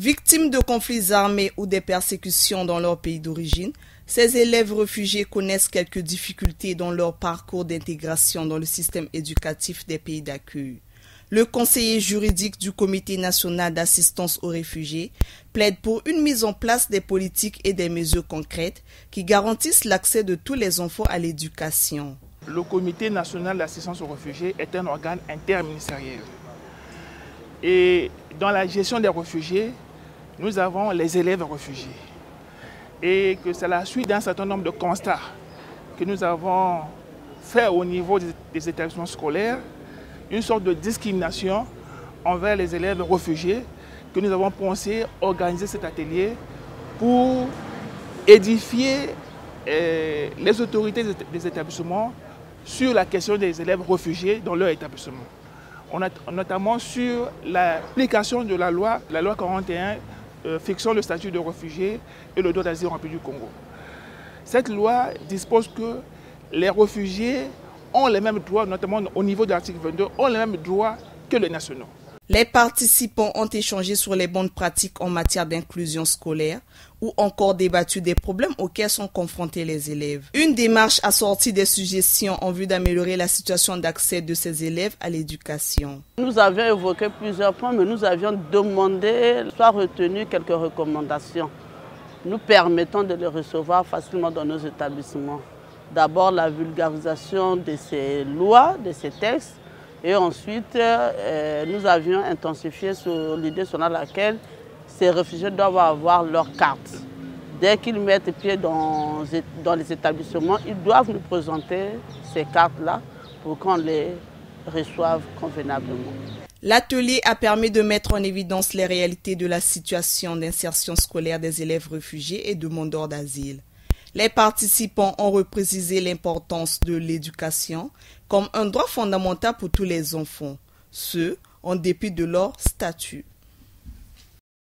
Victimes de conflits armés ou des persécutions dans leur pays d'origine, ces élèves réfugiés connaissent quelques difficultés dans leur parcours d'intégration dans le système éducatif des pays d'accueil. Le conseiller juridique du Comité national d'assistance aux réfugiés plaide pour une mise en place des politiques et des mesures concrètes qui garantissent l'accès de tous les enfants à l'éducation. Le Comité national d'assistance aux réfugiés est un organe interministériel. Et dans la gestion des réfugiés, nous avons les élèves réfugiés. Et que c'est la suite d'un certain nombre de constats que nous avons fait au niveau des établissements scolaires, une sorte de discrimination envers les élèves réfugiés, que nous avons pensé organiser cet atelier pour édifier les autorités des établissements sur la question des élèves réfugiés dans leur établissement. Notamment sur l'application de la loi 41 fixant le statut de réfugié et le droit d'asile en République du Congo. Cette loi dispose que les réfugiés ont les mêmes droits, notamment au niveau de l'article 22, ont les mêmes droits que les nationaux. Les participants ont échangé sur les bonnes pratiques en matière d'inclusion scolaire ou encore débattu des problèmes auxquels sont confrontés les élèves. Une démarche assortie des suggestions en vue d'améliorer la situation d'accès de ces élèves à l'éducation. Nous avions évoqué plusieurs points, mais nous avions demandé, soit retenu quelques recommandations, nous permettant de les recevoir facilement dans nos établissements. D'abord la vulgarisation de ces lois, de ces textes, et ensuite nous avions intensifié sur l'idée selon laquelle ces réfugiés doivent avoir leur carte. Dès qu'ils mettent pied dans les établissements, ils doivent nous présenter ces cartes-là pour qu'on les reçoive convenablement. L'atelier a permis de mettre en évidence les réalités de la situation d'insertion scolaire des élèves réfugiés et demandeurs d'asile. Les participants ont reprécisé l'importance de l'éducation comme un droit fondamental pour tous les enfants, ce en dépit de leur statut.